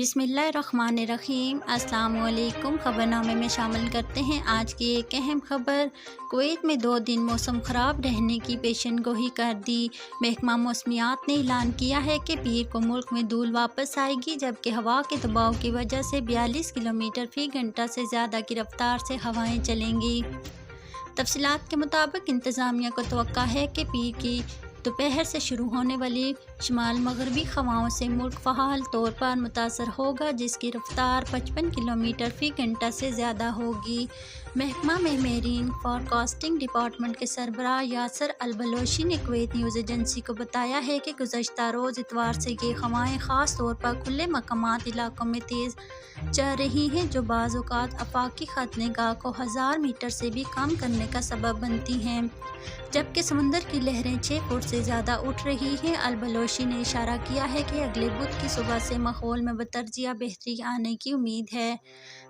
बिस्मिल्लाहिर्रहमानिर्रहीम। अस्सलाम वालेकुम। खबरनामे में शामिल करते हैं आज की एक अहम खबर। कुवैत में 2 दिन मौसम ख़राब रहने की पेशेनगोही कर दी। महकमा मौसमियात ने ऐलान किया है कि पीर को मुल्क में धूल वापस आएगी, जबकि हवा के दबाव की वजह से 42 किलोमीटर फ़ी घंटा से ज़्यादा की रफ्तार से हवाएँ चलेंगी। तफसीलात के मुताबिक इंतज़ामिया को तवक्का है कि पीर की दोपहर से शुरू होने वाली शुमाल मगरबी हवाओं से मुल्क फ़ाल तौर पर मुतासर होगा, जिसकी रफ्तार 55 किलोमीटर फ़ी घंटा से ज़्यादा होगी। महकमा में मेरीन फॉरकास्टिंग डिपार्टमेंट के सरबराह यासर अल-बलोची ने कुवैत न्यूज़ एजेंसी को बताया है कि गुज़श्ता रोज़ इतवार से ये हवाएँ ख़ास तौर पर खुले मकामात इलाकों में तेज़ चल रही हैं, जो बाज़ औक़ात आफ़ाक़ी खतरगाह को 1000 मीटर से भी कम करने का सबब बनती हैं, जबकि समुंदर की लहरें 6 फुट से ज़्यादा उठ रही हैं। अल-बलोची ने इशारा किया है कि अगले बुध की सुबह से माहौल में बतदर्जिया बेहतरी आने की उम्मीद है।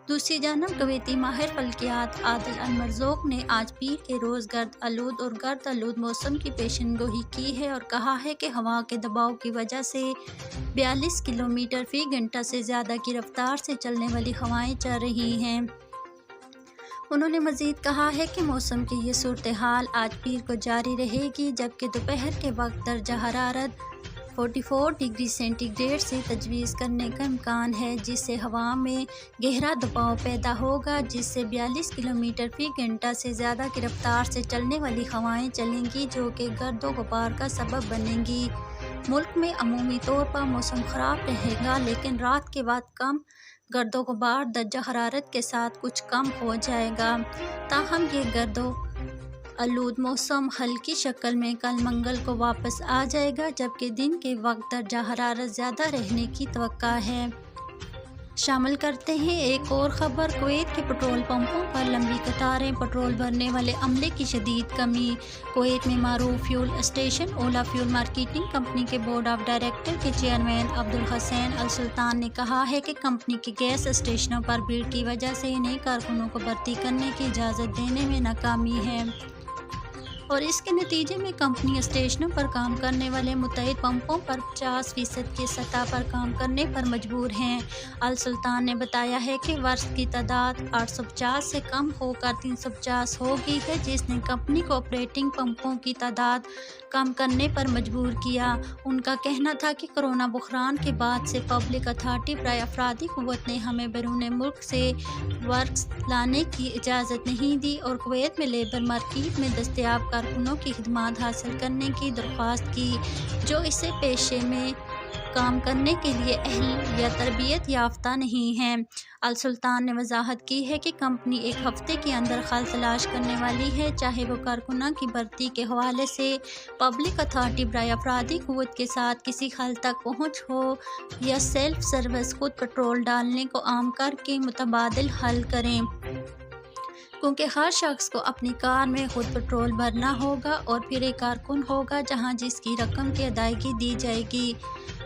दूसरी जानब कुवैती माहिर फल्कियात आदिल अल-मरज़ूक ने आज पीर के रोज़ गर्द आलूद और गर्द आलूद मौसम की पेशेनगोही की है और कहा है कि हवा के दबाव की वजह से 42 किलोमीटर फ़ी घंटा से ज़्यादा की रफ्तार से चलने वाली हवाएँ चल रही हैं। उन्होंने मज़ीद कहा है कि मौसम की ये सूरत हाल आज पीर को जारी रहेगी, जबकि दोपहर के वक्त दर्जा हरारत 44 डिग्री सेंटीग्रेड से तजवीज़ करने का इम्कान है, जिससे हवा में गहरा दबाव पैदा होगा, जिससे 42 किलोमीटर फ़ी घंटा से ज़्यादा की रफ्तार से चलने वाली हवाएँ चलेंगी, जो कि गर्द गुबार का सबब बनेंगी। मुल्क में अमूमी तौर पर मौसम ख़राब रहेगा, लेकिन रात के बाद कम गर्दो गुबार दर्जा हरारत के साथ कुछ कम हो जाएगा। ताहम ये गर्दो आलूद मौसम हल्की शक्ल में कल मंगल को वापस आ जाएगा, जबकि दिन के वक्त दर्जा हरारत ज़्यादा रहने की तवक्का है। शामिल करते हैं एक और ख़बर। कुवैत के पेट्रोल पंपों पर लंबी कतारें, पेट्रोल भरने वाले अमले की शदीद कमी। कुवैत में मारूफ फ्यूल स्टेशन ओला फ्यूल मार्केटिंग कंपनी के बोर्ड ऑफ डायरेक्टर के चेयरमैन अब्दुल हसन अल सुल्तान ने कहा है कि कंपनी के गैस स्टेशनों पर भीड़ की वजह से नए कारकुनों को भर्ती करने की इजाज़त देने में नाकामी है और इसके नतीजे में कंपनी स्टेशनों पर काम करने वाले मुतअद्दिद पंपों पर 50% की सतह पर काम करने पर मजबूर हैं। अल सुल्तान ने बताया है कि वर्ष की तादाद 850 से कम होकर 350 हो गई है, जिसने कंपनी को ऑपरेटिंग पंपों की तादाद कम करने पर मजबूर किया। उनका कहना था कि कोरोना बुहरान के बाद से पब्लिक अथॉरिटी बराए अफरादी क़ुव्वत ने हमें बैरून मुल्क से वर्क्स लाने की इजाज़त नहीं दी और कुवैत में लेबर मार्केट में दस्तयाब कारकुनों की खिदमत हासिल करने की दरख्वास्त की, जो इसे पेशे में काम करने के लिए अहल या तरबियत याफ्ता नहीं हैं। अल सुल्तान ने वजाहत की है कि कंपनी एक हफ्ते के अंदर खल तलाश करने वाली है, चाहे वो कारकुना की भर्ती के हवाले से पब्लिक अथॉरिटी बराए अफरादी क़ुव्वत के साथ किसी हल तक पहुँच हो या सेल्फ सर्विस खुद पेट्रोल डालने को आम करके मुतबादिल हल करें, क्योंकि हर शख्स को अपनी कार में खुद पेट्रोल भरना होगा और फिर एक कारकुन होगा जहां जिसकी रकम की अदायगी दी जाएगी।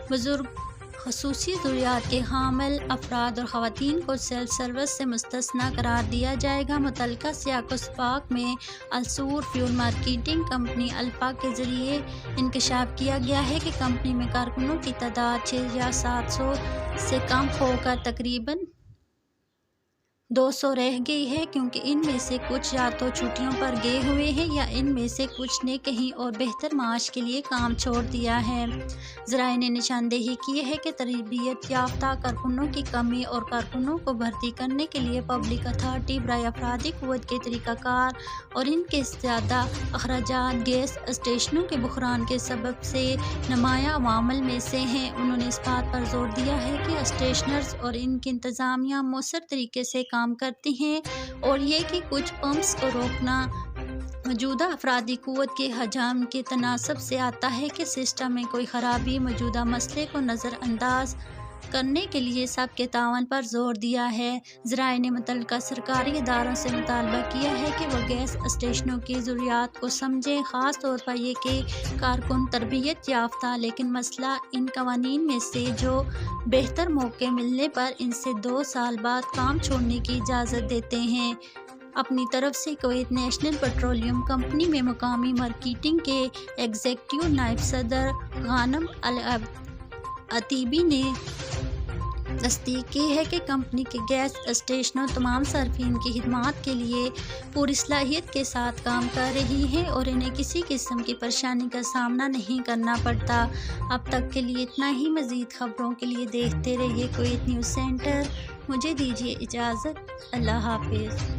बुजुर्ग, ख़ुसूसी ज़रूरियात के हामिल अफराद और ख़वातीन को सेल्फ सर्विस से मुस्तस्ना करार दिया जाएगा। मुतल्लिका सियाक़-ओ-सबाक़ में Ulsoor fuel marketing company alpha के ज़रिए इंकशाफ किया गया है कि कंपनी में कारकुनों की तादाद 6 या 700 से कम होकर तकरीबन 200 रह गई है, क्योंकि इनमें से कुछ या तो छुट्टियों पर गए हुए हैं या इनमें से कुछ ने कहीं और बेहतर माश के लिए काम छोड़ दिया है। ज़राए ने निशानदेही की है कि तरबियत याफ्ता कारकुनों की कमी और कारकुनों को भर्ती करने के लिए पब्लिक अथॉरिटी बराए अफरादी क़ुव्वत के तरीक़ाकार और इनके ज़्यादा अखराजात गैस स्टेशनों के बुहरान के सबब से नुमायां अवामिल में से हैं। उन्होंने इस बात पर जोर दिया है कि स्टेशनर्स और इनकी इंतज़ामिया मौसर तरीके से काम करती हैं और ये कि कुछ पंप्स को रोकना मौजूदा अफरादी क़ुव्वत के हजाम के तनासब से आता है कि सिस्टम में कोई ख़राबी मौजूदा मसले को नज़रअंदाज करने के लिए सबके तावन पर जोर दिया है। ज़राए ने मुतल्लिका सरकारी इदारों से मुतालबा किया है कि वह गैस स्टेशनों की ज़रूरियात को समझें, ख़ास तौर पर यह कि कारकुन तरबियत याफ्ता, लेकिन मसला इन कवानीन में से जो बेहतर मौके मिलने पर इनसे 2 साल बाद काम छोड़ने की इजाज़त देते हैं। अपनी तरफ से कुवैत नेशनल पेट्रोलियम कंपनी में मकामी मार्केटिंग के एग्जीक्यूटिव नायब सदर गानम अल अतीबी ने تصدیق کی ہے کہ کمپنی کے گیس اسٹیشنوں تمام صارفین کی خدمات کے لیے پوری صلاحیت کے ساتھ کام کر رہی ہیں اور انہیں کسی قسم کی پریشانی کا سامنا نہیں کرنا پڑتا۔ اب تک کے لیے اتنا ہی۔ مزید خبروں کے لیے دیکھتے رہیے کویت نیوز سینٹر۔ مجھے دیجیے اجازت۔ اللہ حافظ۔